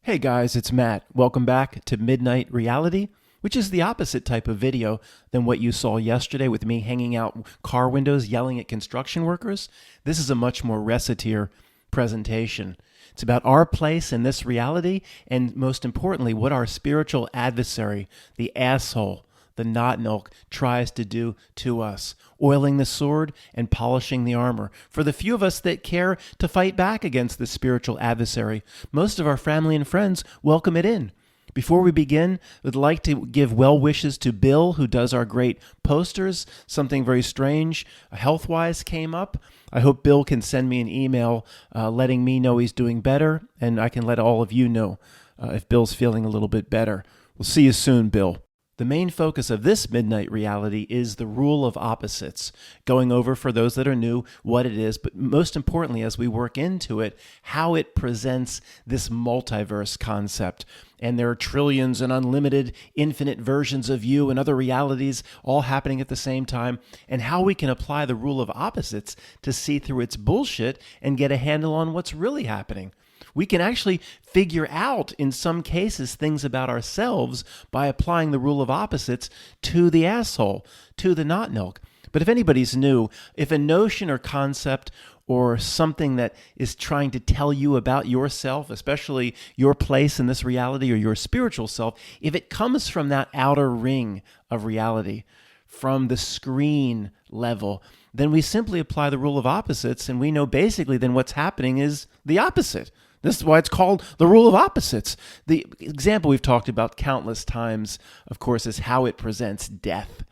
Hey guys, it's Matt. Welcome back to Midnight Reality, which is the opposite type of video than what you saw yesterday with me hanging out car windows yelling at construction workers. This is a much more reciteer presentation. It's about our place in this reality and, most importantly, what our spiritual adversary, the asshole, the Notnilc, tries to do to us, oiling the sword and polishing the armor. For the few of us that care to fight back against the spiritual adversary, most of our family and friends welcome it in. Before we begin, I'd like to give well wishes to Bill, who does our great posters. Something very strange health-wise came up. I hope Bill can send me an email letting me know he's doing better, and I can let all of you know if Bill's feeling a little bit better. We'll see you soon, Bill. The main focus of this Midnight Reality is the rule of opposites, going over, for those that are new, what it is, but most importantly, as we work into it, how it presents this multiverse concept. And there are trillions and unlimited infinite versions of you and other realities all happening at the same time, and how we can apply the rule of opposites to see through its bullshit and get a handle on what's really happening. We can actually figure out, in some cases, things about ourselves by applying the rule of opposites to the asshole, to the Notnilc. But if anybody's new, if a notion or concept or something that is trying to tell you about yourself, especially your place in this reality or your spiritual self, if it comes from that outer ring of reality, from the screen level, then we simply apply the rule of opposites, and we know basically then what's happening is the opposite. This is why it's called the rule of opposites. The example we've talked about countless times, of course, is how it presents death.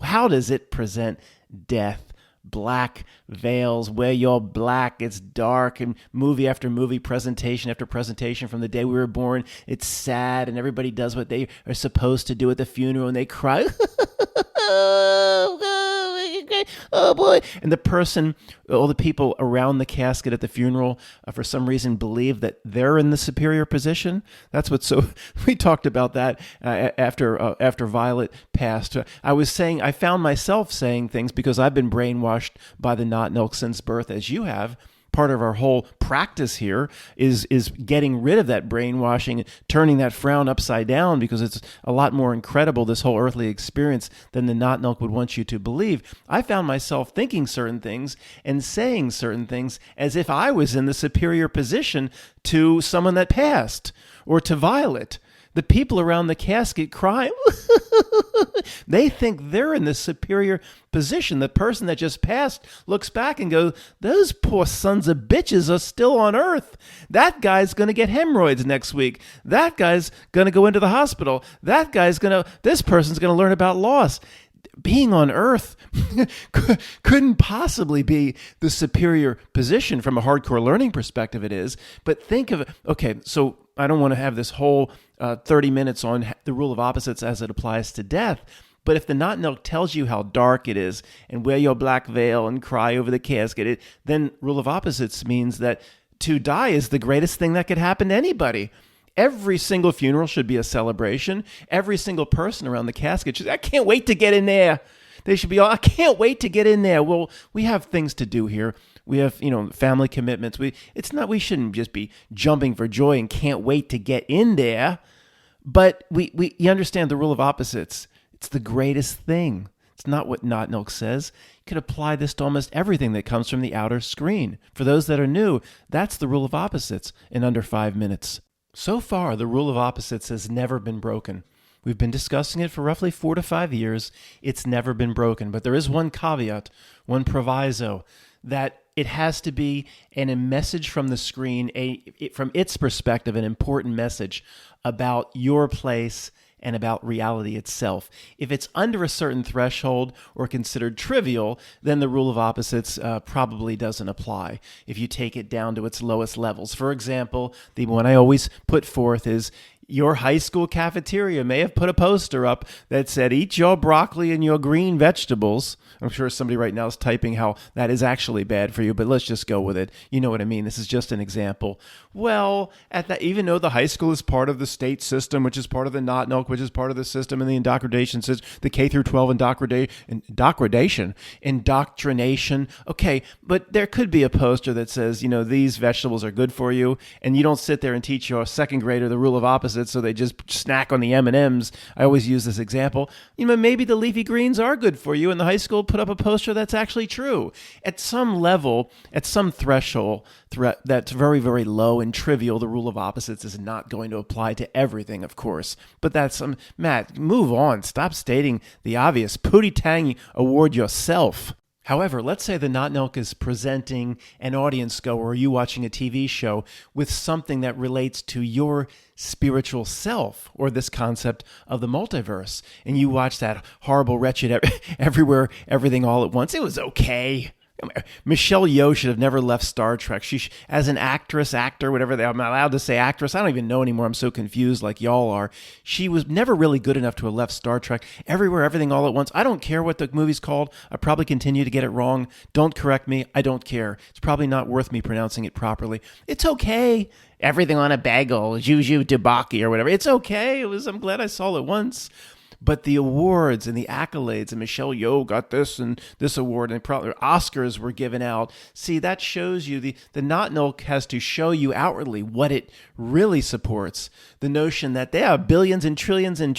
How does it present death? Black veils, wear your black, it's dark, and movie after movie, presentation after presentation from the day we were born. It's sad, and everybody does what they are supposed to do at the funeral, and they cry. Oh boy. And the person, all the people around the casket at the funeral, for some reason believe that they're in the superior position. That's what's so, we talked about that after Violet passed. I found myself saying things because I've been brainwashed by the Notnilc since birth, as you have. Part of our whole practice here is getting rid of that brainwashing, turning that frown upside down, because it's a lot more incredible, this whole earthly experience, than the Notnilc would want you to believe. I found myself thinking certain things and saying certain things as if I was in the superior position to someone that passed, or to Violet. The people around the casket crying, they think they're in the superior position. The person that just passed looks back and goes, those poor sons of bitches are still on earth. That guy's going to get hemorrhoids next week. That guy's going to go into the hospital. This person's going to learn about loss. Being on earth couldn't possibly be the superior position from a hardcore learning perspective. It is. But think of it. Okay, so I don't want to have this whole 30 minutes on the rule of opposites as it applies to death. But if the Notnilc tells you how dark it is and wear your black veil and cry over the casket, then rule of opposites means that to die is the greatest thing that could happen to anybody. Every single funeral should be a celebration. Every single person around the casket should, I can't wait to get in there. They should be all, I can't wait to get in there. Well, we have things to do here. We have, family commitments. We shouldn't just be jumping for joy and can't wait to get in there. But you understand the rule of opposites. It's the greatest thing. It's not what Notnilc says. You can apply this to almost everything that comes from the outer screen. For those that are new, that's the rule of opposites in under 5 minutes. So far, the rule of opposites has never been broken. We've been discussing it for roughly 4 to 5 years. It's never been broken. But there is one caveat, one proviso, that it has to be a message from the screen, from its perspective, an important message about your place and about reality itself. If it's under a certain threshold or considered trivial, then the rule of opposites probably doesn't apply if you take it down to its lowest levels. For example, the one I always put forth is, Your high school cafeteria may have put a poster up that said, eat your broccoli and your green vegetables. I'm sure somebody right now is typing how that is actually bad for you, but let's just go with it. You know what I mean? This is just an example. Well, even though the high school is part of the state system, which is part of the Notnilc, which is part of the system and the indoctrination system, the K through 12 indoctrination. Okay, but there could be a poster that says, these vegetables are good for you, and you don't sit there and teach your second grader the rule of opposites, so they just snack on the M&Ms. I always use this example. Maybe the leafy greens are good for you, and the high school put up a poster that's actually true. At some level, at some threshold that's very, very low and trivial, the rule of opposites is not going to apply to everything, of course. But that's Matt, move on. Stop stating the obvious. Pootie Tang award yourself. However, let's say the Notnilc is presenting an audience goer, or you watching a TV show, with something that relates to your spiritual self, or this concept of the multiverse, and you watch that horrible, wretched, everywhere, everything all at once. It was okay. Michelle Yeoh should have never left Star Trek. As an actor, whatever I'm not allowed to say actress. I don't even know anymore. I'm so confused like y'all are. She was never really good enough to have left Star Trek. Everywhere, everything, all at once. I don't care what the movie's called. I probably continue to get it wrong. Don't correct me. I don't care. It's probably not worth me pronouncing it properly. It's okay. Everything on a bagel, Juju Debaki or whatever. It's okay. I'm glad I saw it once. But the awards and the accolades, and Michelle Yeoh got this and this award, and probably Oscars were given out. See, that shows you the Notnilc has to show you outwardly what it really supports. The notion that there are billions and trillions and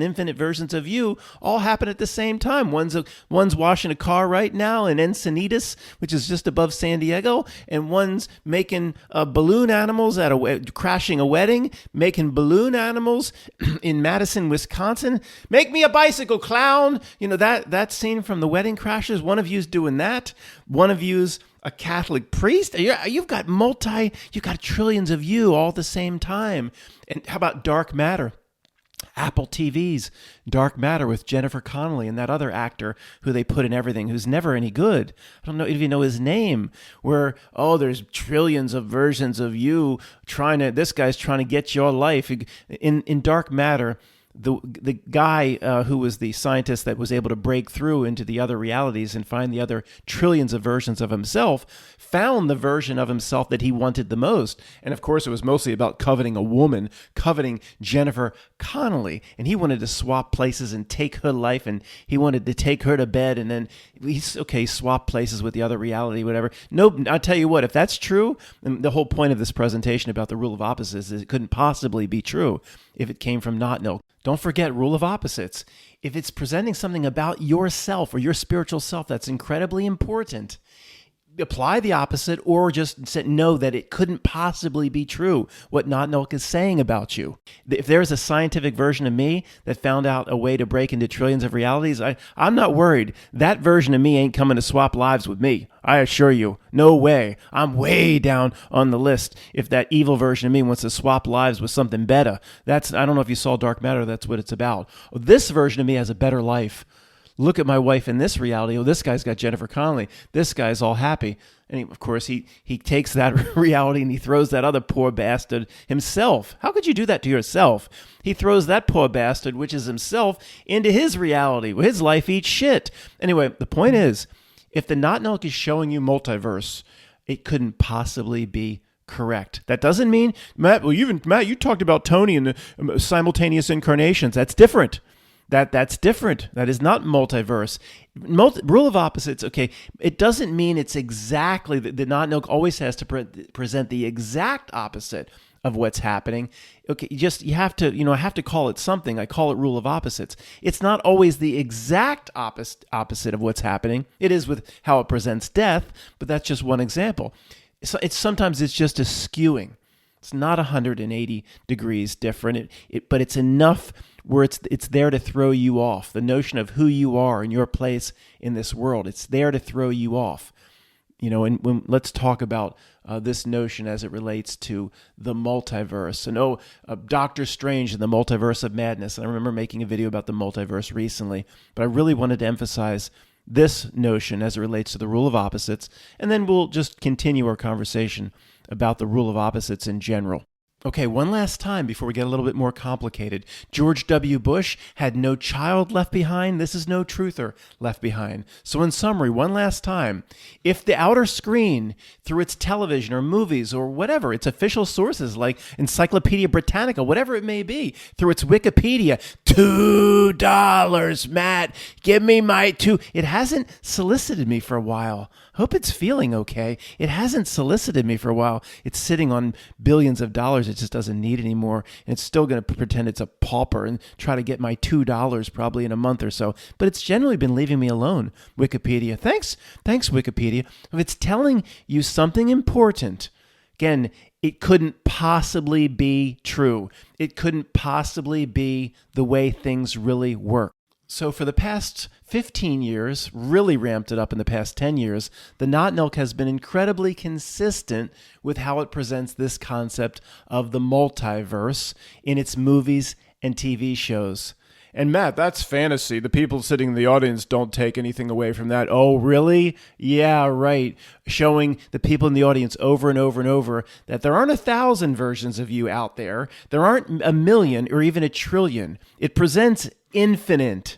infinite versions of you all happen at the same time. One's washing a car right now in Encinitas, which is just above San Diego, and one's making balloon animals crashing a wedding, making balloon animals in Madison, Wisconsin. Make me a bicycle, clown. That scene from the Wedding Crashers. One of you's doing that. One of you's a Catholic priest. You've got trillions of you all at the same time. And how about Dark Matter? Apple TV's Dark Matter with Jennifer Connelly and that other actor who they put in everything, who's never any good. I don't know if you know his name. Where, there's trillions of versions of you this guy's trying to get your life. In Dark Matter, the guy who was the scientist that was able to break through into the other realities and find the other trillions of versions of himself found the version of himself that he wanted the most. And of course, it was mostly about coveting a woman, coveting Jennifer Connelly. And he wanted to swap places and take her life, and he wanted to take her to bed, and then swap places with the other reality, whatever. Nope, I'll tell you what, if that's true, and the whole point of this presentation about the rule of opposites is it couldn't possibly be true if it came from Notnilc. Don't forget rule of opposites. If it's presenting something about yourself or your spiritual self that's incredibly important, apply the opposite, or just know that it couldn't possibly be true what Notnilc is saying about you. If there's a scientific version of me that found out a way to break into trillions of realities, I'm not worried. That version of me ain't coming to swap lives with me. I assure you, no way. I'm way down on the list if that evil version of me wants to swap lives with something better. I don't know if you saw Dark Matter, that's what it's about. This version of me has a better life. Look at my wife in this reality. This guy's got Jennifer Connelly. This guy's all happy. And of course, he takes that reality and he throws that other poor bastard himself. How could you do that to yourself? He throws that poor bastard, which is himself, into his reality. His life eats shit. Anyway, the point is, if the Notnilc is showing you multiverse, it couldn't possibly be correct. That doesn't mean, Matt, you talked about Tony and the simultaneous incarnations. That's different. That's different. That is not multiverse. Rule of opposites, okay, it doesn't mean it's exactly, the Notnilc always has to present the exact opposite of what's happening. Okay, you have to, I have to call it something. I call it rule of opposites. It's not always the exact opposite of what's happening. It is with how it presents death, but that's just one example. Sometimes it's just a skewing. It's not 180 degrees different, but it's enough where it's there to throw you off. The notion of who you are and your place in this world, it's there to throw you off. And let's talk about this notion as it relates to the multiverse. And Doctor Strange and the Multiverse of Madness. And I remember making a video about the multiverse recently, but I really wanted to emphasize this notion as it relates to the rule of opposites, and then we'll just continue our conversation about the rule of opposites in general. Okay, one last time before we get a little bit more complicated. George W. Bush had no child left behind. This is no truther left behind. So, in summary, one last time, if the outer screen, through its television or movies or whatever, its official sources like Encyclopedia Britannica, whatever it may be, through its Wikipedia, $2, Matt, give me my two. It hasn't solicited me for a while. Hope it's feeling okay. It hasn't solicited me for a while. It's sitting on billions of dollars it just doesn't need anymore. And it's still going to pretend it's a pauper and try to get my $2 probably in a month or so. But it's generally been leaving me alone, Wikipedia. Thanks, Wikipedia. If it's telling you something important, again, it couldn't possibly be true. It couldn't possibly be the way things really work. So for the past 15 years, really ramped it up in the past 10 years, the Notnilc has been incredibly consistent with how it presents this concept of the multiverse in its movies and TV shows. And Matt, that's fantasy. The people sitting in the audience don't take anything away from that. Oh, really? Yeah, right. Showing the people in the audience over and over and over that there aren't 1,000 versions of you out there. There aren't a million or even a trillion. It presents infinite.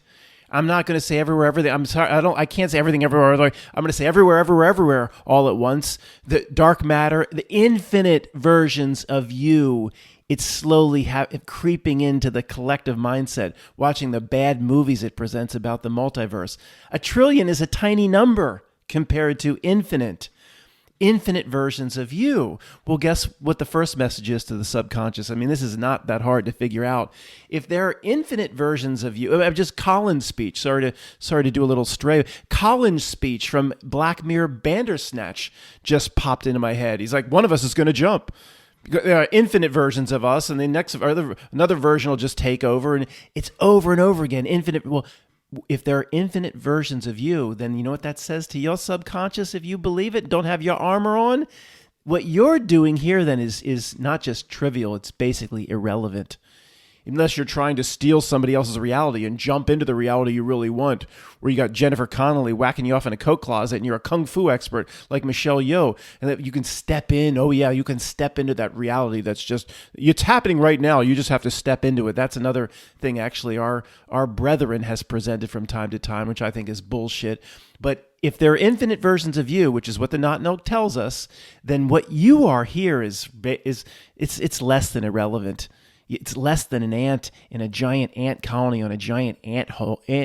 I'm not going to say everywhere, everything. I'm sorry. I can't say everything everywhere. I'm going to say everywhere, everywhere, everywhere all at once. The dark matter, the infinite versions of you. It's slowly creeping into the collective mindset, watching the bad movies it presents about the multiverse. 1 trillion is a tiny number compared to infinite versions of you. Well, guess what the first message is to the subconscious? I mean, this is not that hard to figure out. If there are infinite versions of you, just Colin's speech, sorry to do a little stray. Colin's speech from Black Mirror Bandersnatch just popped into my head. He's like, one of us is going to jump. There are infinite versions of us, and the another version will just take over, and it's over and over again. Infinite. Well, if there are infinite versions of you, then you know what that says to your subconscious if you believe it, don't have your armor on? What you're doing here then is not just trivial, it's basically irrelevant. Unless you're trying to steal somebody else's reality and jump into the reality you really want, where you got Jennifer Connelly whacking you off in a coat closet and you're a kung fu expert like Michelle Yeoh, and that you can step in. Oh yeah, you can step into that reality that's just, it's happening right now. You just have to step into it. That's another thing actually our brethren has presented from time to time, which I think is bullshit. But if there are infinite versions of you, which is what the Notnilc tells us, then what you are here is it's less than irrelevant. It's less than an ant in a giant ant colony on a giant ant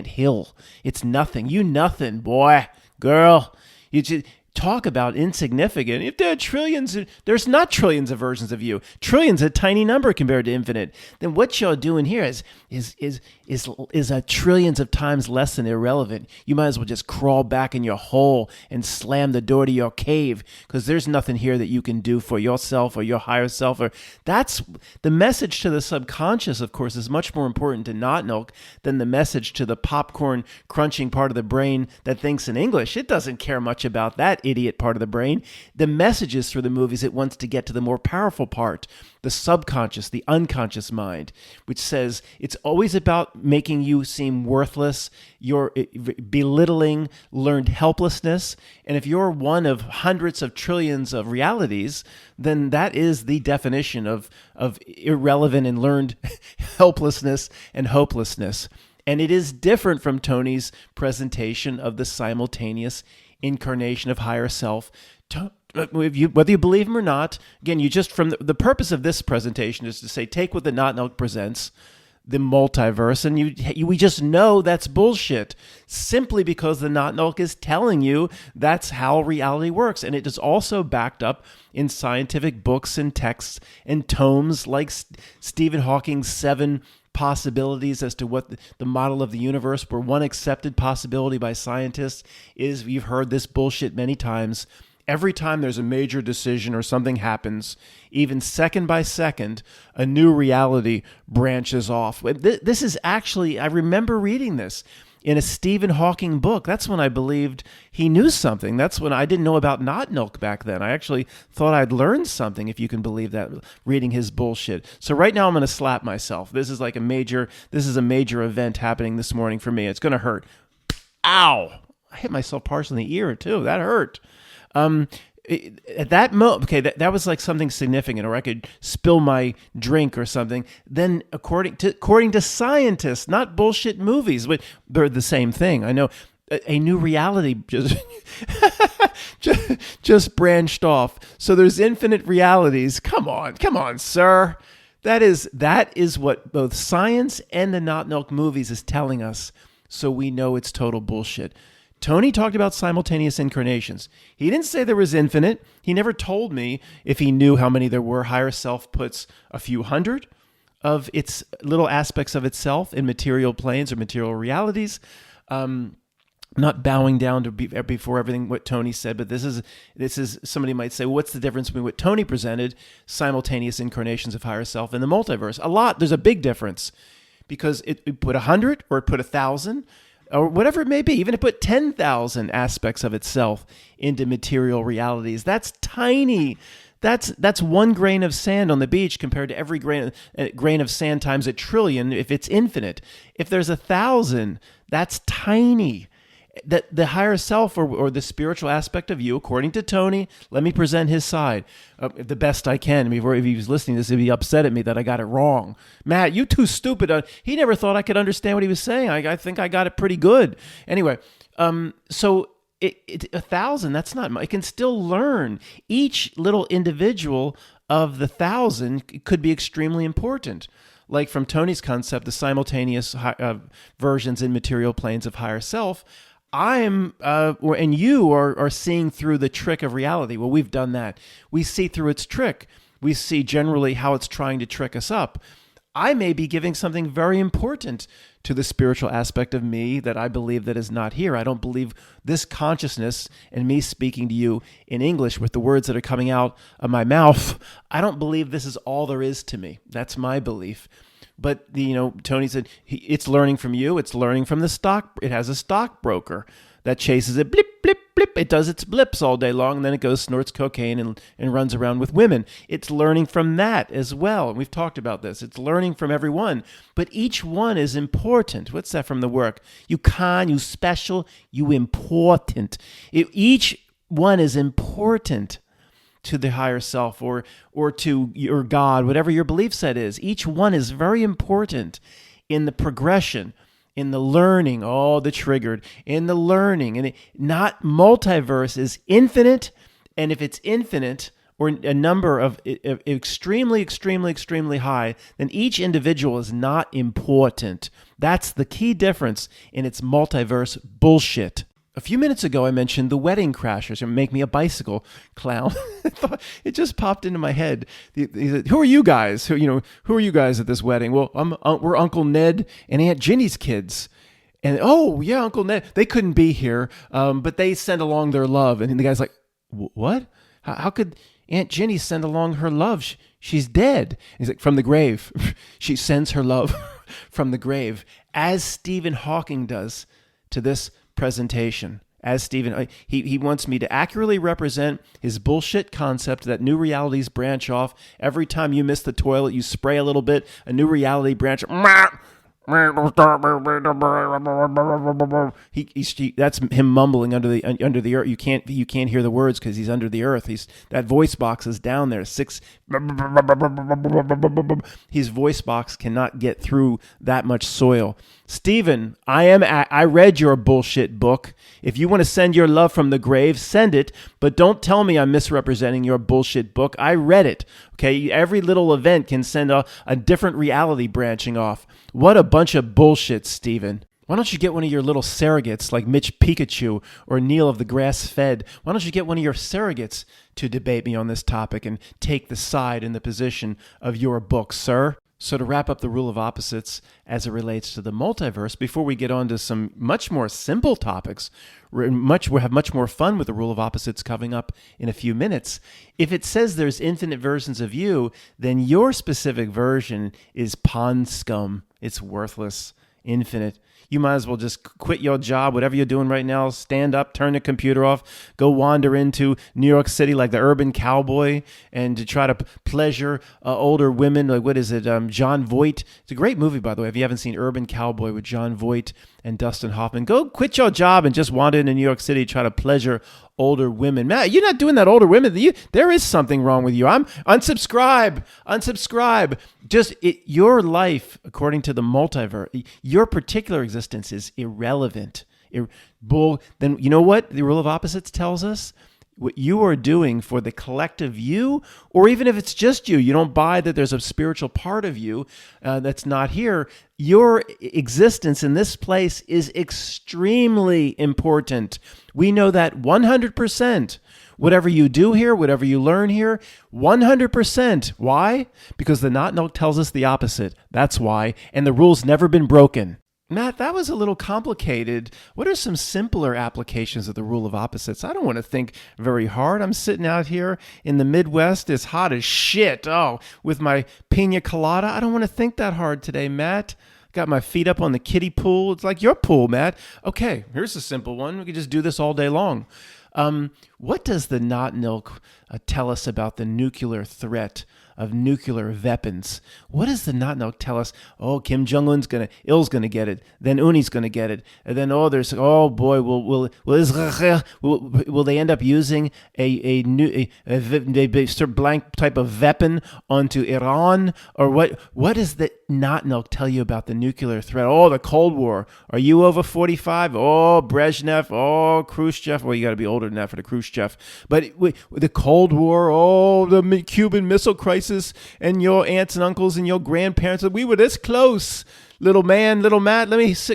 hill. It's nothing. You nothing, boy, girl. You just talk about insignificant. If there are trillions, there's not trillions of versions of you. Trillions a tiny number compared to infinite. Then what you're doing here is a trillions of times less than irrelevant. You might as well just crawl back in your hole and slam the door to your cave, because there's nothing here that you can do for yourself or your higher self. Or that's the message to the subconscious. Of course, is much more important to Notnilc than the message to the popcorn crunching part of the brain that thinks in English. It doesn't care much about that idiot part of the brain. The messages through the movies, it wants to get to the more powerful part, the subconscious, the unconscious mind, which says it's always about making you seem worthless, you're belittling learned helplessness. And if you're one of hundreds of trillions of realities, then that is the definition of irrelevant and learned helplessness and hopelessness. And it is different from Tony's presentation of the simultaneous incarnation of higher self. Whether you believe him or not, again, you just, from the purpose of this presentation is to say, take what the Notnilc presents, the multiverse, and we just know that's bullshit, simply because the Notnilc is telling you that's how reality works. And it is also backed up in scientific books and texts and tomes like Stephen Hawking's 7 possibilities as to what the model of the universe, where one accepted possibility by scientists is, you've heard this bullshit many times, every time there's a major decision or something happens, even second by second, a new reality branches off. This is actually, I remember reading this in a Stephen Hawking book. That's when I believed he knew something. That's when I didn't know about Notnilc back then. I actually thought I'd learned something, if you can believe that, reading his bullshit. So right now I'm going to slap myself. This is a major event happening this morning for me. It's going to hurt. Ow! I hit myself partially in the ear too. That hurt. At that moment, okay, that was like something significant, or I could spill my drink or something. Then, according to scientists, not bullshit movies, but they're the same thing. I know a new reality just branched off. So there's infinite realities. Come on, sir. That is what both science and the Notnilc movies is telling us. So we know it's total bullshit. Tony talked about simultaneous incarnations. He didn't say there was infinite. He never told me if he knew how many there were. Higher self puts a few hundred of its little aspects of itself in material planes or material realities. Not bowing down to before everything what Tony said, but this is somebody might say, well, what's the difference between what Tony presented, simultaneous incarnations of higher self, and the multiverse? A lot. There's a big difference, because it put 100 or it put 1,000 or whatever it may be. Even it put 10,000 aspects of itself into material realities. That's tiny. That's one grain of sand on the beach compared to every grain of sand times a trillion if it's infinite. If there's 1,000, that's tiny. That the higher self or the spiritual aspect of you, according to Tony, let me present his side the best I can. I mean, if he was listening to this, he'd be upset at me that I got it wrong. Matt, you too stupid. He never thought I could understand what he was saying. I think I got it pretty good. Anyway, so 1,000, that's not much. It can still learn. Each little individual of the 1,000 could be extremely important. Like from Tony's concept, the simultaneous versions in material planes of higher self, and you are seeing through the trick of reality. Well, we've done that. We see through its trick. We see generally how it's trying to trick us up. I may be giving something very important to the spiritual aspect of me that I believe that is not here. I don't believe this consciousness and me speaking to you in English with the words that are coming out of my mouth. I don't believe this is all there is to me. That's my belief. But Tony said it's learning from you. It's learning from the stock. It has a stockbroker that chases it. Blip, blip, blip. It does its blips all day long, and then it goes snorts cocaine and runs around with women. It's learning from that as well. And we've talked about this. It's learning from everyone, but each one is important. What's that from the work? You special, you important. Each one is important to the higher self or to your God, whatever your belief set is. Each one is very important in the progression, in the learning, the triggered, in the learning. And not multiverse is infinite, and if it's infinite or a number of extremely, extremely, extremely high, then each individual is not important. That's the key difference in its multiverse bullshit. A few minutes ago, I mentioned the wedding crashers, or make me a bicycle clown. It just popped into my head. He said, "Who are you guys? Who are you guys at this wedding?" Well, we're Uncle Ned and Aunt Ginny's kids. And yeah, Uncle Ned. They couldn't be here, but they sent along their love. And the guy's like, "What? How could Aunt Ginny send along her love? She's dead." He's like, "From the grave. She sends her love from the grave," as Stephen Hawking does to this presentation. As Stephen, he wants me to accurately represent his bullshit concept that new realities branch off. Every time you miss the toilet, you spray a little bit, a new reality branch. That's him mumbling under the earth. You can't hear the words because he's under the earth. That voice box is down there. His voice box cannot get through that much soil. Stephen, I read your bullshit book. If you want to send your love from the grave, send it, but don't tell me I'm misrepresenting your bullshit book. I read it. Okay, every little event can send a different reality branching off. What a bunch of bullshit, Stephen. Why don't you get one of your little surrogates like Mitch Pikachu or Neil of the Grass Fed? Why don't you get one of your surrogates to debate me on this topic and take the side in the position of your book, sir? So to wrap up the rule of opposites as it relates to the multiverse, before we get on to some much more simple topics, we'll have much more fun with the rule of opposites coming up in a few minutes. If it says there's infinite versions of you, then your specific version is pond scum. It's worthless, infinite. You might as well just quit your job, whatever you're doing right now, stand up, turn the computer off, go wander into New York City like the urban cowboy and to try to pleasure older women. Like, what is it? Jon Voight. It's a great movie, by the way. If you haven't seen Urban Cowboy with Jon Voight and Dustin Hoffman, go quit your job and just wander into New York City, try to pleasure older women. Matt, you're not doing that older women. There is something wrong with you. I'm unsubscribe. Your life, according to the multiverse, your particular existence is irrelevant. Then you know what the rule of opposites tells us? What you are doing for the collective you, or even if it's just you don't buy that there's a spiritual part of you that's not here. Your existence in this place is extremely important. We know that 100%. Whatever you do here, whatever you learn here, 100%. Why? Because the Notnilc tells us the opposite. That's why. And the rule's never been broken. Matt, that was a little complicated. What are some simpler applications of the rule of opposites? I don't want to think very hard. I'm sitting out here in the Midwest. It's hot as shit. Oh, with my pina colada. I don't want to think that hard today, Matt. Got my feet up on the kiddie pool. It's like your pool, Matt. Okay, here's a simple one. We could just do this all day long. What does the Notnilc tell us about the nuclear threat of nuclear weapons? What does the Notnilc tell us? Oh, Kim Jong-un's Il's gonna get it. Then Uni's gonna get it. And then will they end up using a blank type of weapon onto Iran? Or what does the Notnilc tell you about the nuclear threat? Oh, the Cold War. Are you over 45? Oh, Brezhnev. Oh, Khrushchev. Well, you got to be older than that for the Khrushchev. But the Cold War. Oh, the Cuban Missile Crisis, and your aunts and uncles and your grandparents. We were this close. Little Matt,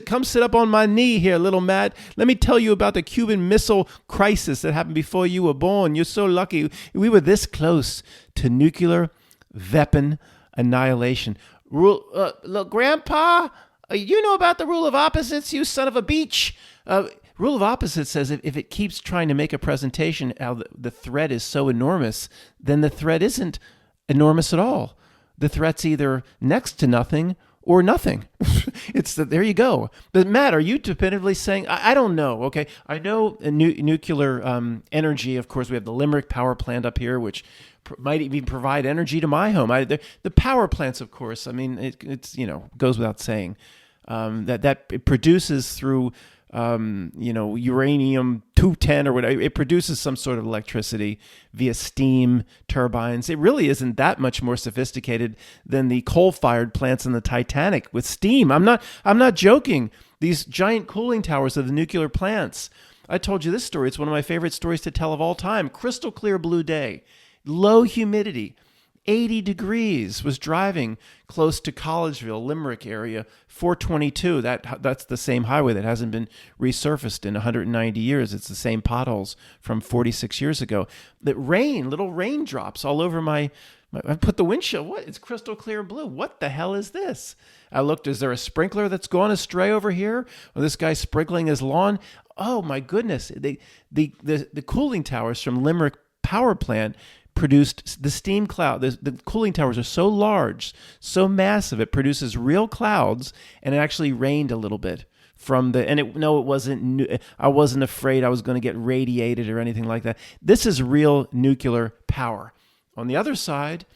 come sit up on my knee here, little Matt. Let me tell you about the Cuban Missile Crisis that happened before you were born. You're so lucky. We were this close to nuclear weapon annihilation. Look, Grandpa, you know about the rule of opposites, you son of a beach. Rule of opposites says if it keeps trying to make a presentation how the threat is so enormous, then the threat isn't enormous at all. The threat's either next to nothing or nothing. There you go. But Matt, are you definitively saying, I don't know, okay? I know nuclear energy, of course, we have the Limerick power plant up here, which might even provide energy to my home. The power plants, of course, I mean, it's goes without saying, that it produces through uranium-210 or whatever. It produces some sort of electricity via steam turbines. It really isn't that much more sophisticated than the coal-fired plants in the Titanic with steam. I'm not joking. These giant cooling towers of the nuclear plants. I told you this story. It's one of my favorite stories to tell of all time. Crystal clear blue day, low humidity. 80 degrees, was driving close to Collegeville, Limerick area, 422. That's the same highway that hasn't been resurfaced in 190 years. It's the same potholes from 46 years ago. Little raindrops all over I put the windshield. What? It's crystal clear blue. What the hell is this? I looked, is there a sprinkler that's gone astray over here? Or this guy sprinkling his lawn? Oh my goodness. The cooling towers from Limerick power plant produced the steam cloud. The cooling towers are so large, so massive, it produces real clouds, and it actually rained a little bit it wasn't, I wasn't afraid I was going to get radiated or anything like that. This is real nuclear power. On the other side,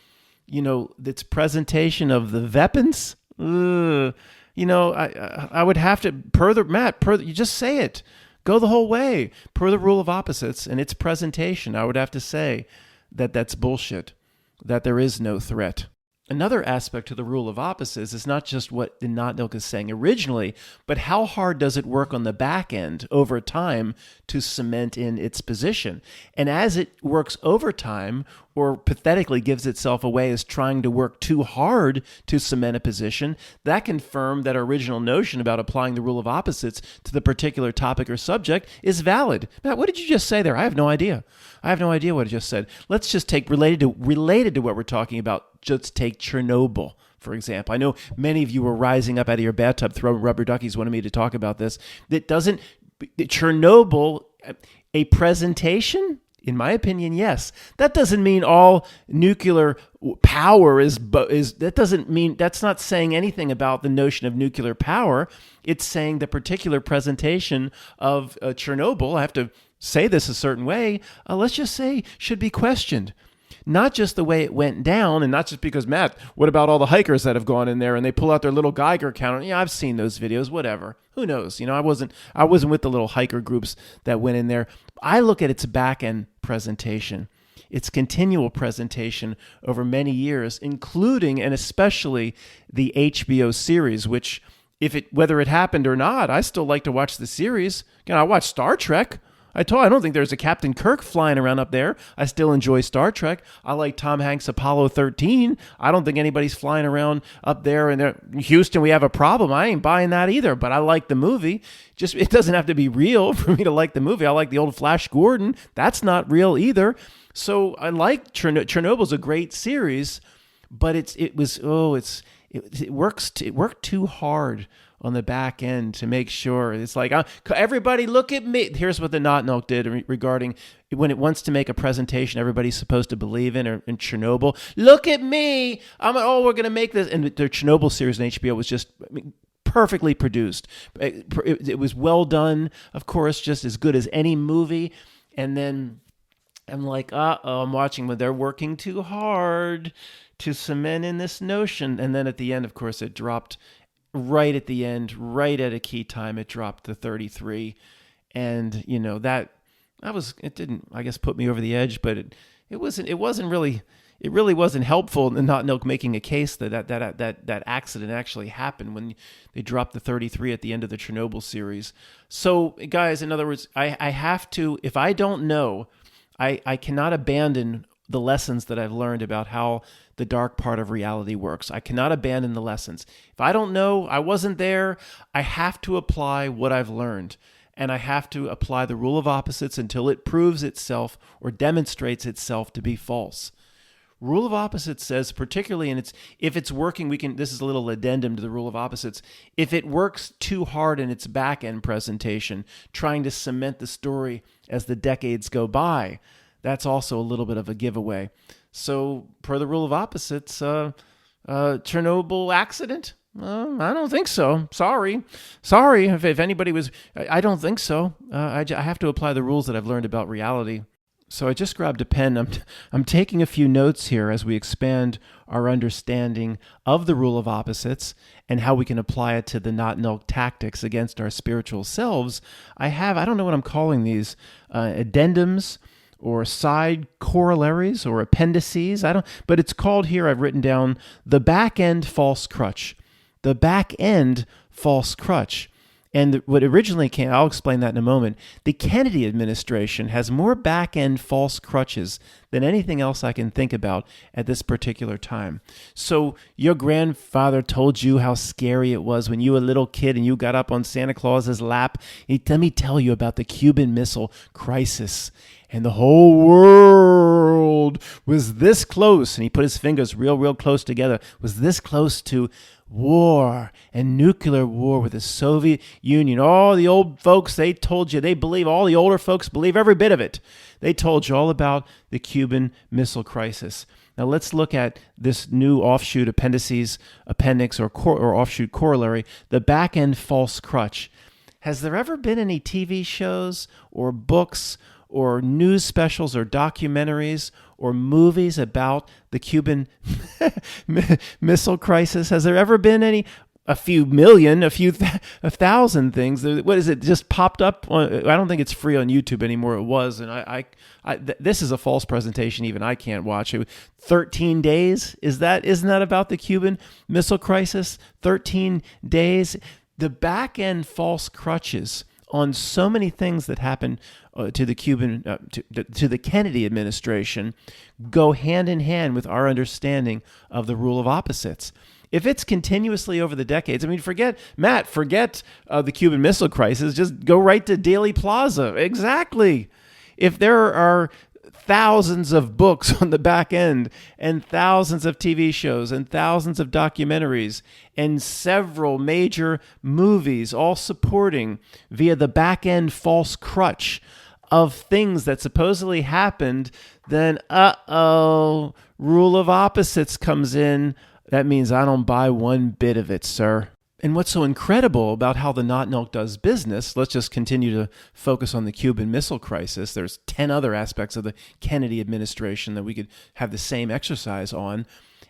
its presentation of the weapons, I would have to, you just say it. Go the whole way. Per the rule of opposites and its presentation, I would have to say that's bullshit, that there is no threat. Another aspect to the rule of opposites is not just what the Notnilc is saying originally, but how hard does it work on the back end over time to cement in its position. And as it works over time, or pathetically gives itself away as trying to work too hard to cement a position, that confirmed that original notion about applying the rule of opposites to the particular topic or subject is valid. Matt, what did you just say there? I have no idea. I have no idea what I just said. Let's just take related to what we're talking about. Just take Chernobyl, for example. I know many of you were rising up out of your bathtub, throwing rubber duckies, wanted me to talk about this. Chernobyl, a presentation? In my opinion, yes. That doesn't mean all nuclear power that's not saying anything about the notion of nuclear power. It's saying the particular presentation of Chernobyl, I have to say this a certain way, let's just say should be questioned. Not just the way it went down, and not just because, Matt, what about all the hikers that have gone in there and they pull out their little Geiger counter? Yeah, I've seen those videos, whatever. Who knows? I wasn't with the little hiker groups that went in there. I look at its back end presentation, its continual presentation over many years, including and especially the HBO series, which whether it happened or not, I still like to watch the series. Again, I watch Star Trek. I don't think there's a Captain Kirk flying around up there. I still enjoy Star Trek. I like Tom Hanks' Apollo 13. I don't think anybody's flying around up there in Houston. We have a problem. I ain't buying that either, but I like the movie. Just it doesn't have to be real for me to like the movie. I like the old Flash Gordon. That's not real either. So I like Chernobyl's a great series, but it worked too hard on the back end to make sure. It's like, everybody look at me. Here's what the Notnilc did regarding when it wants to make a presentation everybody's supposed to believe in, or in Chernobyl. Look at me. We're going to make this. And the Chernobyl series on HBO was just perfectly produced. It was well done, of course, just as good as any movie. And then I'm like, I'm watching when they're working too hard to cement in this notion. And then at the end, of course, it dropped right at the end, right at a key time. It dropped to 33. And, it didn't, I guess, put me over the edge, but it really wasn't helpful in Notnilc making a case that accident actually happened when they dropped the 33 at the end of the Chernobyl series. So, guys, in other words, I have to, if I don't know, I cannot abandon the lessons that I've learned about how the dark part of reality works. I cannot abandon the lessons. If I don't know, I wasn't there, I have to apply what I've learned. And I have to apply the rule of opposites until it proves itself or demonstrates itself to be false. Rule of opposites says, particularly if it's working, this is a little addendum to the rule of opposites. If it works too hard in its back end presentation, trying to cement the story as the decades go by, that's also a little bit of a giveaway. So, per the rule of opposites, Chernobyl accident? I don't think so. Sorry. If anybody was, I don't think so. I have to apply the rules that I've learned about reality. So I just grabbed a pen. I'm taking a few notes here as we expand our understanding of the rule of opposites and how we can apply it to the Notnilc tactics against our spiritual selves. I don't know what I'm calling these, addendums or side corollaries or appendices. But it's called here, I've written down, the back-end false crutch. The back-end false crutch. And what originally came, I'll explain that in a moment. The Kennedy administration has more back-end false crutches than anything else I can think about at this particular time. So your grandfather told you how scary it was when you were a little kid and you got up on Santa Claus's lap. Let me tell you about the Cuban Missile Crisis. And the whole world was this close, and he put his fingers real close together, was this close to war and nuclear war with the Soviet Union. All the old folks, they told you, all the older folks believe every bit of it. They told you all about the Cuban Missile Crisis. Now let's look at this new offshoot appendix or offshoot corollary, the back-end false crutch. Has there ever been any TV shows or books or news specials or documentaries or movies about the Cuban Missile Crisis? Has there ever been any? A few million, a thousand things. What is it? Just popped up on, I don't think it's free on YouTube anymore. It was, and this is a false presentation. Even I can't watch it. 13 days. Isn't that about the Cuban Missile Crisis? 13 days. The back end false crutches on so many things that happened to the Cuban, to the Kennedy administration, go hand in hand with our understanding of the rule of opposites. If it's continuously over the decades, forget the Cuban Missile Crisis, just go right to Dealey Plaza. Exactly. If there are thousands of books on the back end and thousands of TV shows and thousands of documentaries and several major movies all supporting via the back end false crutch of things that supposedly happened, then rule of opposites comes in. That means I don't buy one bit of it, sir. And what's so incredible about how the Notnilc does business, let's just continue to focus on the Cuban Missile Crisis. There's 10 other aspects of the Kennedy administration that we could have the same exercise on.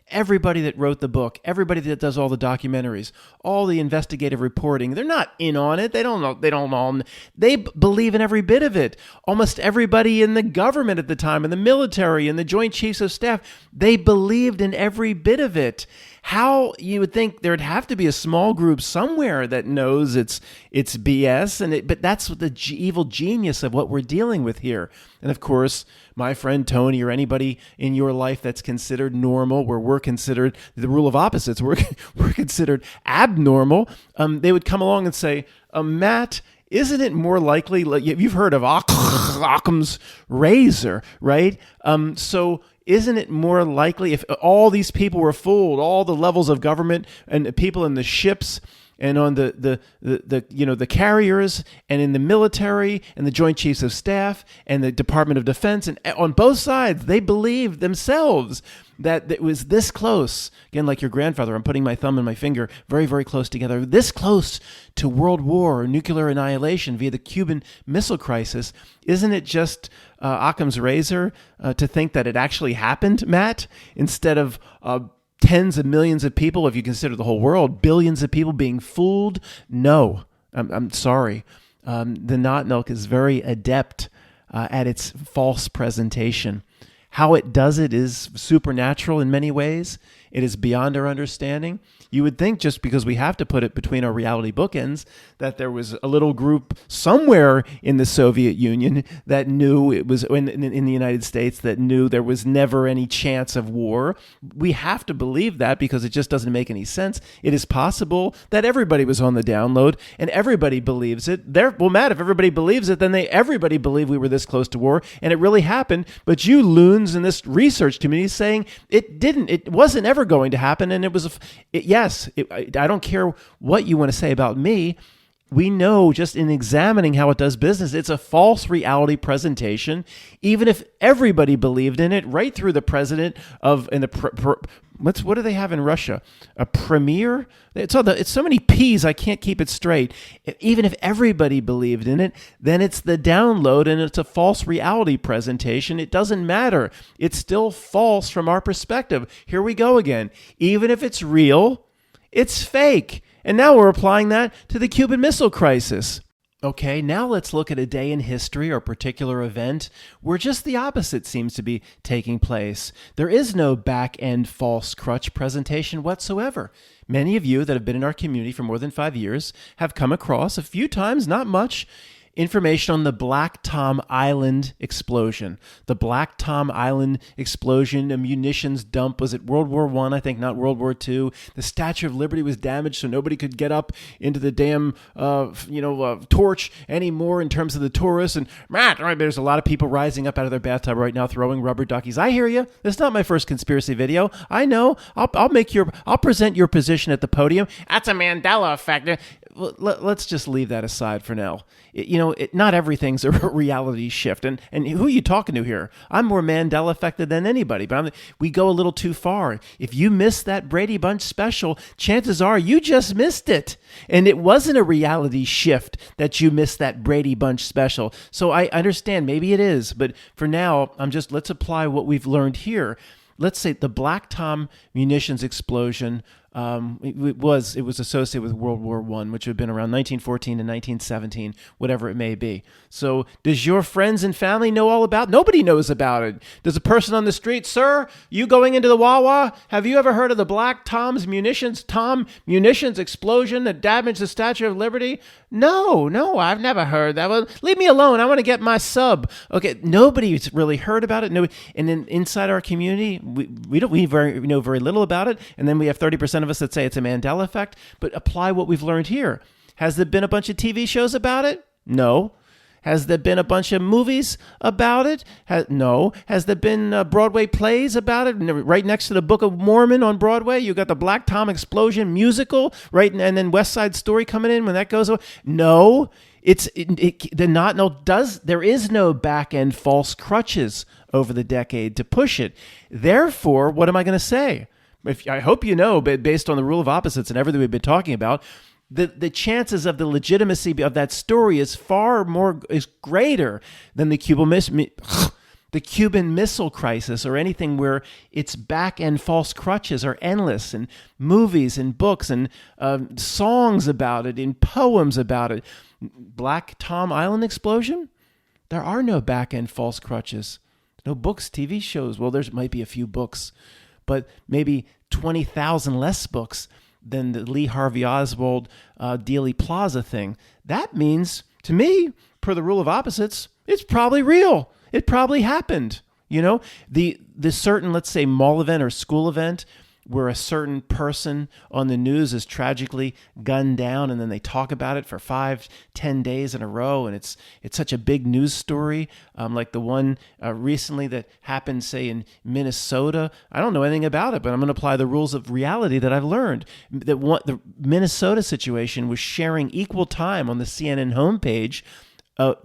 everybody that wrote the book, everybody that does all the documentaries, all the investigative reporting, they're not in on it. They don't know. They believe in every bit of it. Almost everybody in the government at the time, in the military, in the Joint Chiefs of Staff, they believed in every bit of it. How you would think there'd have to be a small group somewhere that knows it's BS, but that's what the evil genius of what we're dealing with here. And of course, my friend Tony or anybody in your life that's considered normal, where we're considered the rule of opposites, we're considered abnormal, they would come along and say, Matt, isn't it more likely, you've heard of Occam's razor, right? So isn't it more likely if all these people were fooled, all the levels of government and the people in the ships and on the carriers and in the military and the Joint Chiefs of Staff and the Department of Defense, and on both sides, they believed themselves that it was this close, again, like your grandfather, I'm putting my thumb and my finger very, very close together, this close to world war or nuclear annihilation via the Cuban Missile Crisis. Isn't it just Occam's razor to think that it actually happened, Matt, instead of tens of millions of people, if you consider the whole world, billions of people being fooled? No, I'm sorry. The Notnilc is very adept at its false presentation. How it does it is supernatural in many ways. It is beyond our understanding. You would think, just because we have to put it between our reality bookends, that there was a little group somewhere in the Soviet Union that knew it was in the United States that knew there was never any chance of war. We have to believe that because it just doesn't make any sense. It is possible that everybody was on the download and everybody believes it. Well, Matt, if everybody believes it, then everybody believed we were this close to war and it really happened. But you loons in this research community saying it didn't. It wasn't ever going to happen, and it was. I don't care what you want to say about me. We know just in examining how it does business, it's a false reality presentation. Even if everybody believed in it, right through the president what do they have in Russia? A premier? It's so many P's, I can't keep it straight. Even if everybody believed in it, then it's the download and it's a false reality presentation. It doesn't matter. It's still false from our perspective. Here we go again. Even if it's real, it's fake. And now we're applying that to the Cuban Missile Crisis. Okay, now let's look at a day in history or particular event where just the opposite seems to be taking place. There is no back-end false crutch presentation whatsoever. Many of you that have been in our community for more than 5 years have come across a few times, not much, information on the Black Tom Island explosion. The Black Tom Island explosion, a munitions dump, was it World War I? I think, not World War II. The Statue of Liberty was damaged, so nobody could get up into the damn, torch anymore in terms of the tourists. And Matt, there's a lot of people rising up out of their bathtub right now, throwing rubber duckies. I hear you. It's not my first conspiracy video. I know. I'll present your position at the podium. That's a Mandela effect. Well, let's just leave that aside for now. Not everything's a reality shift. And who are you talking to here? I'm more Mandela affected than anybody, but we go a little too far. If you missed that Brady Bunch special, chances are you just missed it. And it wasn't a reality shift that you missed that Brady Bunch special. So I understand, maybe it is, but for now, let's apply what we've learned here. Let's say the Black Tom munitions explosion, it was associated with World War I, which would have been around 1914 and 1917, whatever it may be. So does your friends and family know all about it? Nobody knows about it. Does a person on the street, sir, you going into the Wawa, have you ever heard of the Black Tom munitions explosion that damaged the Statue of Liberty? No, I've never heard that. Well, leave me alone. I want to get my sub. Okay, nobody's really heard about it. Nobody, and then inside our community, we know very little about it. And then we have 30% of us that say it's a Mandela effect. But apply what we've learned here. Has there been a bunch of TV shows about it? No. Has there been a bunch of movies about it? No. Has there been Broadway plays about it? Right next to the Book of Mormon on Broadway, you got the Black Tom Explosion musical, right? And then West Side Story coming in when that goes away. No. There is no back-end false crutches over the decade to push it. Therefore, what am I going to say? I hope you know, based on the rule of opposites and everything we've been talking about, the chances of the legitimacy of that story is greater than the Cuban The Cuban Missile Crisis, or anything where its back-end false crutches are endless, and movies and books and songs about it, and poems about it. Black Tom Island explosion? There are no back-end false crutches. No books, TV shows. Well, there might be a few books, but maybe 20,000 less books than the Lee Harvey Oswald Dealey Plaza thing. That means, to me, per the rule of opposites, it's probably real. It probably happened. The certain, let's say, mall event or school event where a certain person on the news is tragically gunned down, and then they talk about it for 5-10 days in a row, and it's such a big news story, like the one recently that happened, say, in Minnesota. I don't know anything about it, but I'm going to apply the rules of reality that I've learned. The Minnesota situation was sharing equal time on the CNN homepage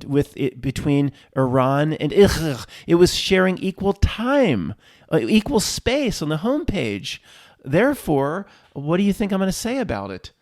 with it between Iran and Israel. It was sharing equal time, equal space on the homepage. Therefore, what do you think I'm going to say about it?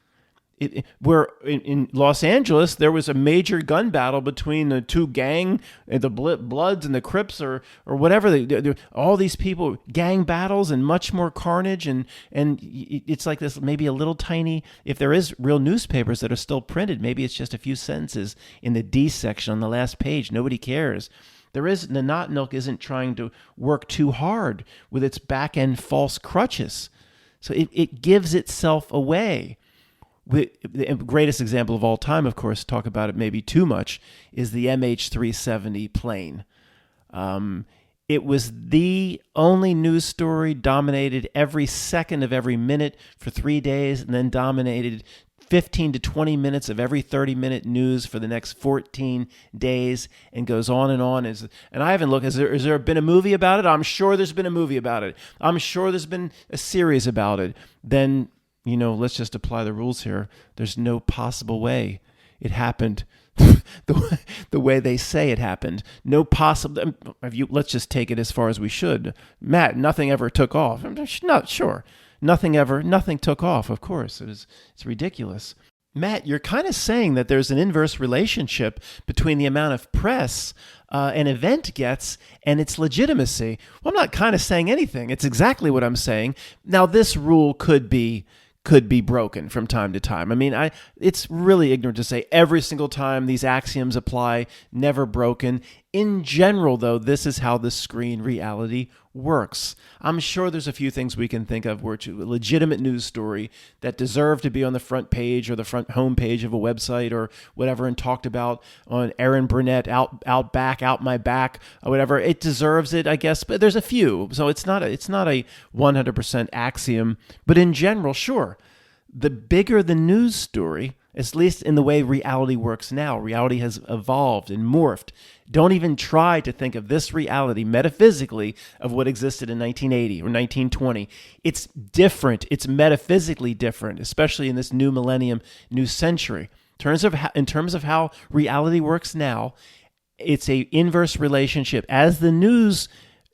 Where in Los Angeles, there was a major gun battle between the two gang, the Bloods and the Crips, or whatever. All these people, gang battles and much more carnage, and it's like this, maybe a little tiny, if there is real newspapers that are still printed, maybe it's just a few sentences in the D section on the last page. Nobody cares. The Notnilc isn't trying to work too hard with its back-end false crutches. So it gives itself away. The greatest example of all time, of course, talk about it maybe too much, is the MH370 plane. It was the only news story, dominated every second of every minute for 3 days, and then dominated 15 to 20 minutes of every 30-minute news for the next 14 days, and goes on and on. And I haven't looked. Has there been a movie about it? I'm sure there's been a movie about it. I'm sure there's been a series about it. Then, let's just apply the rules here. There's no possible way it happened the way they say it happened. No possible. Let's just take it as far as we should. Matt, nothing ever took off. I'm not sure. Nothing took off, of course. It's ridiculous. Matt, you're kind of saying that there's an inverse relationship between the amount of press an event gets and its legitimacy. Well, I'm not kind of saying anything. It's exactly what I'm saying. Now, this rule could be broken from time to time. I mean, it's really ignorant to say every single time these axioms apply, never broken. In general, though, this is how the screen reality works. I'm sure there's a few things we can think of where it's a legitimate news story that deserve to be on the front page or the front homepage of a website or whatever, and talked about on Aaron Burnett, out my back, or whatever. It deserves it, I guess, but there's a few. So it's not a 100% axiom, but in general, sure. The bigger the news story, at least in the way reality works now, reality has evolved and morphed. Don't even try to think of this reality metaphysically of what existed in 1980 or 1920. It's different. It's metaphysically different, especially in this new millennium, new century. In terms of how reality works now, it's a inverse relationship. As the news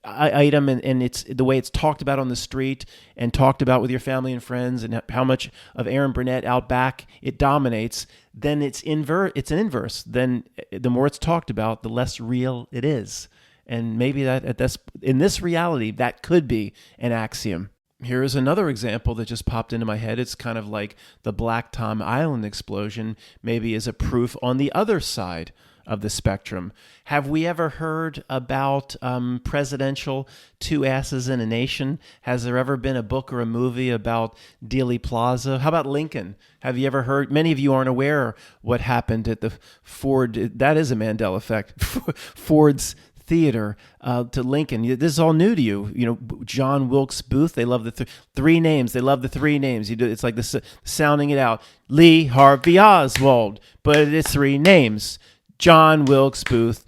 item and it's the way it's talked about on the street and talked about with your family and friends, and how much of Aaron Burnett out back it dominates, then it's an inverse. Then the more it's talked about, the less real it is. And maybe that's in this reality, that could be an axiom. Here is another example that just popped into my head. It's kind of like the Black Tom Island explosion maybe is a proof on the other side of the spectrum. Have we ever heard about presidential two asses in a nation? Has there ever been a book or a movie about Dealey Plaza? How about Lincoln? Have you ever heard? Many of you aren't aware what happened at the Ford. That is a Mandela effect. Ford's Theater to Lincoln. This is all new to you. John Wilkes Booth. They love the three names. They love the three names. It's like this sounding it out. Lee Harvey Oswald, but it's three names. John Wilkes Booth,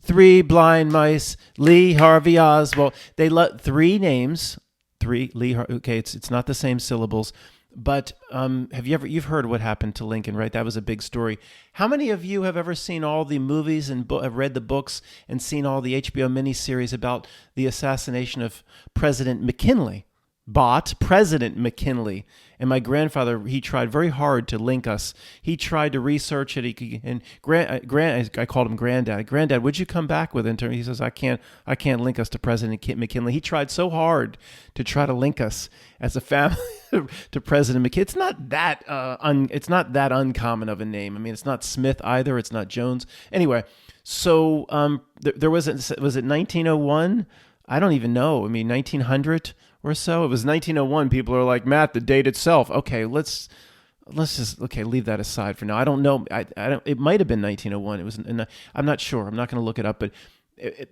three blind mice, Lee Harvey Oswald. They love three names, okay, it's not the same syllables, but you've heard what happened to Lincoln, right? That was a big story. How many of you have ever seen all the movies and have read the books and seen all the HBO miniseries about the assassination of President McKinley? bot, President McKinley. And my grandfather, he tried very hard to link us. He tried to research it. I called him Granddad. Granddad, would you come back with it? He says, I can't link us to President McKinley. He tried so hard to try to link us as a family to President McKinley. It's not that uncommon of a name. I mean, it's not Smith either. It's not Jones. Anyway, so there was it 1901? I don't even know. I mean, 1900 or so. It was 1901. People are like, Matt, the date itself. Okay, let's just leave that aside for now. I don't know. I don't. It might have been 1901. It was. I'm not sure. I'm not going to look it up. But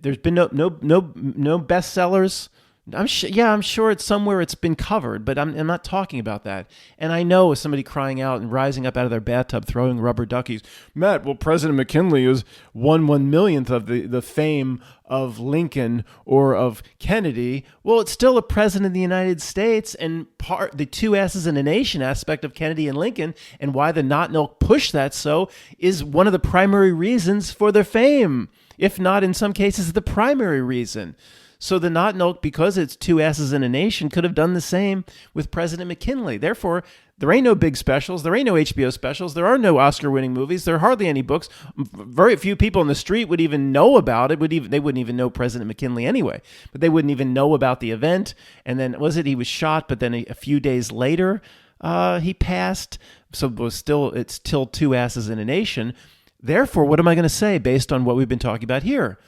there's been no bestsellers. I'm sure it's somewhere it's been covered, but I'm not talking about that. And I know somebody crying out and rising up out of their bathtub, throwing rubber duckies. Matt, well, President McKinley is 1/1,000,000th of the fame of Lincoln or of Kennedy. Well, it's still a president of the United States, and the two asses in a nation aspect of Kennedy and Lincoln, and why the Notnilc pushed that so is one of the primary reasons for their fame, if not in some cases the primary reason. So the Notnilc, because it's two asses in a nation, could have done the same with President McKinley. Therefore, there ain't no big specials. There ain't no HBO specials. There are no Oscar-winning movies. There are hardly any books. Very few people in the street would even know about it. They wouldn't even know President McKinley anyway. But they wouldn't even know about the event. And then, he was shot, but then a few days later, he passed. So it's still two asses in a nation. Therefore, what am I going to say based on what we've been talking about here?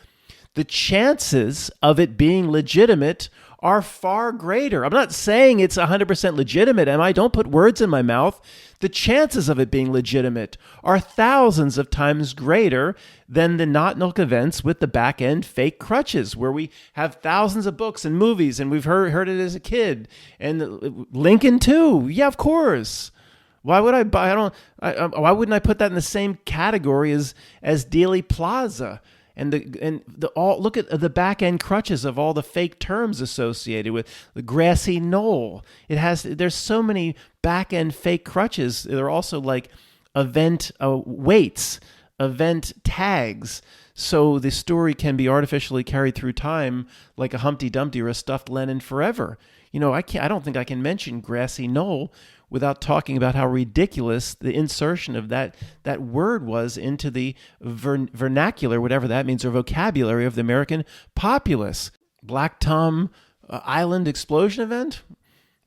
The chances of it being legitimate are far greater. I'm not saying it's 100% legitimate, am I? Don't put words in my mouth. The chances of it being legitimate are thousands of times greater than the Notnilc events with the Backend fake crutches, where we have thousands of books and movies, and we've heard it as a kid. And Lincoln Two, yeah, of course. Why would I buy? Why wouldn't I put that in the same category as Dealey Plaza? Look at the back end crutches of all the fake terms associated with the grassy knoll. There's so many back end fake crutches. They're also like event weights, event tags. So the story can be artificially carried through time like a Humpty Dumpty or a stuffed Lenin forever. I don't think I can mention grassy knoll without talking about how ridiculous the insertion of that word was into the vernacular, whatever that means, or vocabulary of the American populace. Black Tom Island explosion event?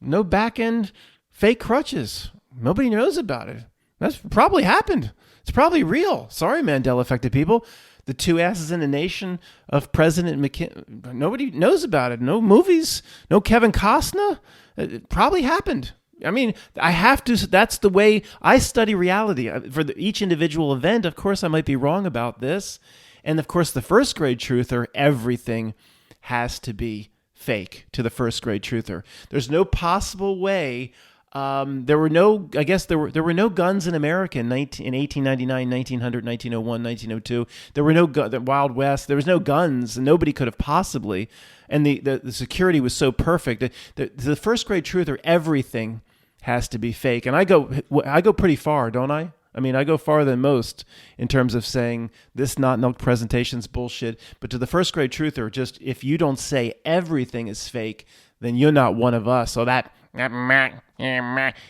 No back-end fake crutches. Nobody knows about it. That's probably happened. It's probably real. Sorry, Mandela-affected people. The two asses in a nation of President McKinley. Nobody knows about it. No movies. No Kevin Costner. It probably happened. I mean, I have to. That's the way I study reality. For each individual event, of course, I might be wrong about this. And of course, the first grade truther, everything has to be fake to the first grade truther. There's no possible way. There were no guns in America in 1899, 1900, 1901, 1902. There were no the Wild West. There was no guns, and nobody could have possibly. And the security was so perfect. The first grade truther, everything has to be fake. And I go pretty far, don't I? I mean, I go farther than most in terms of saying this Notnilc presentation's bullshit. But to the first grade truther, just if you don't say everything is fake, then you're not one of us. So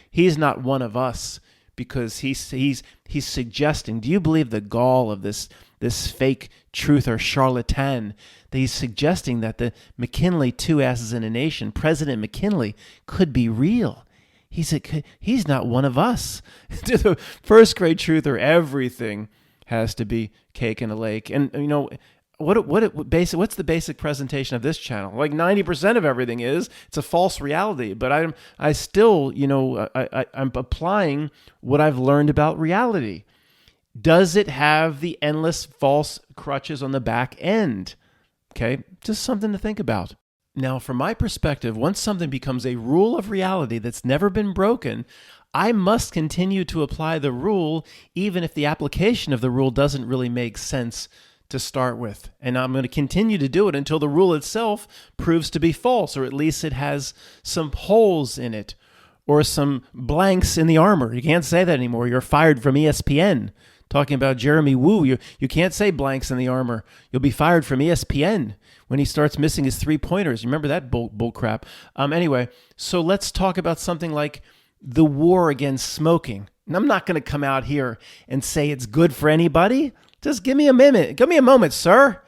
he's not one of us because he's suggesting. Do you believe the gall of this fake truther charlatan? That he's suggesting that the McKinley Two asses in a nation, President McKinley, could be real. He's not one of us. To the first grade truther, everything has to be cake in a lake. And what's the basic presentation of this channel? Like 90% of everything is. It's a false reality. But I'm applying what I've learned about reality. Does it have the endless false crutches on the back end? Okay, just something to think about. Now, from my perspective, once something becomes a rule of reality that's never been broken, I must continue to apply the rule even if the application of the rule doesn't really make sense to start with. And I'm going to continue to do it until the rule itself proves to be false, or at least it has some holes in it or some blanks in the armor. You can't say that anymore. You're fired from ESPN. talking about Jeremy Woo. You can't say blanks in the armor. You'll be fired from ESPN when he starts missing his 3-pointers. You remember that bull crap? Anyway, so let's talk about something like the war against smoking. And I'm not going to come out here and say it's good for anybody. Just give me a minute. Give me a moment, sir.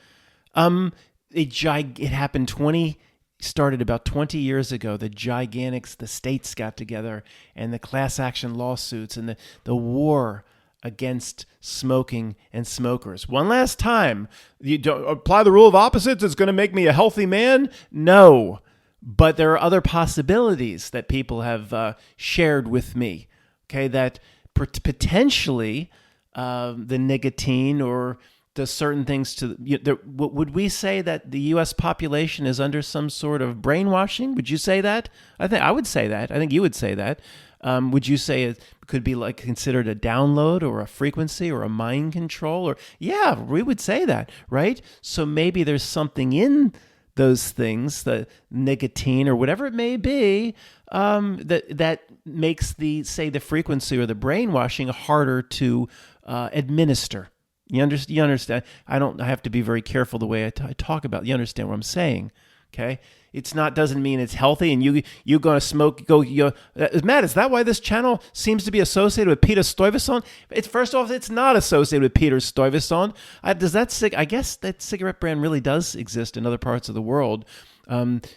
It happened started about 20 years ago. The gigantics, the states got together, and the class action lawsuits and the war against smoking and smokers. One last time, you don't apply the rule of opposites. It's going to make me a healthy man. No, but there are other possibilities that people have shared with me. Okay, that potentially the nicotine or does certain things to would we say that the U.S. population is under some sort of brainwashing? Would you say that? I would say that. I think you would say that. Would you say it could be like considered a download or a frequency or a mind control? Or yeah, we would say that, right? So maybe there's something in those things, the nicotine or whatever it may be, that makes the frequency or the brainwashing harder to administer. You understand? I have to be very careful the way I talk about it. You understand what I'm saying? Okay, doesn't mean it's healthy, and you gonna smoke. Matt, is that why this channel seems to be associated with Peter Stuyvesant? First off, it's not associated with Peter Stuyvesant. I guess that cigarette brand really does exist in other parts of the world.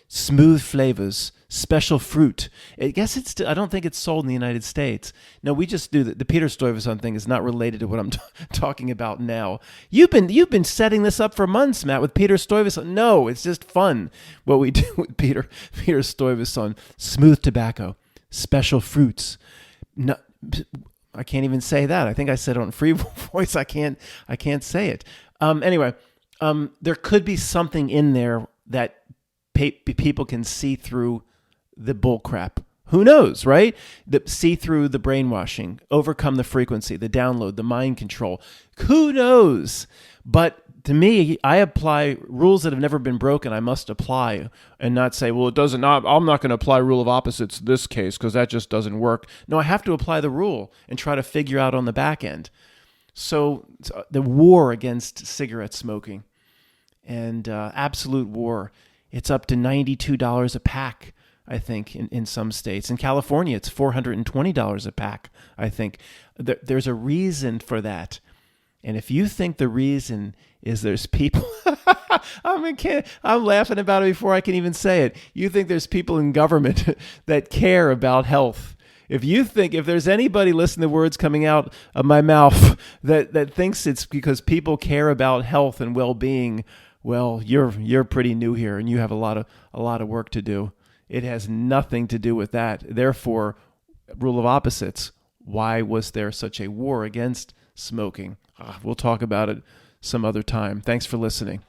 Smooth flavors, special fruit. I don't think it's sold in the United States. No, we just do the Peter Stuyvesant thing is not related to what I'm talking about now. You've been setting this up for months, Matt, with Peter Stuyvesant. No, it's just fun what we do with Peter Stuyvesant. Smooth tobacco, special fruits. No, I can't even say that. I think I said it on free voice. I can't say it. Anyway, there could be something in there that people can see through the bull crap. Who knows, right? See through the brainwashing, overcome the frequency, the download, the mind control. Who knows? But to me, I apply rules that have never been broken. I must apply and not say, well, I'm not going to apply rule of opposites in this case because that just doesn't work. No, I have to apply the rule and try to figure out on the back end. So the war against cigarette smoking and absolute war. It's up to $92 a pack, I think, in some states. In California, it's $420 a pack, I think. There's a reason for that. And if you think the reason is there's people... I'm laughing about it before I can even say it. You think there's people in government that care about health. If there's anybody listening to words coming out of my mouth that thinks it's because people care about health and well-being... well, you're pretty new here, and you have a lot of work to do. It has nothing to do with that. Therefore, rule of opposites. Why was there such a war against smoking? We'll talk about it some other time. Thanks for listening.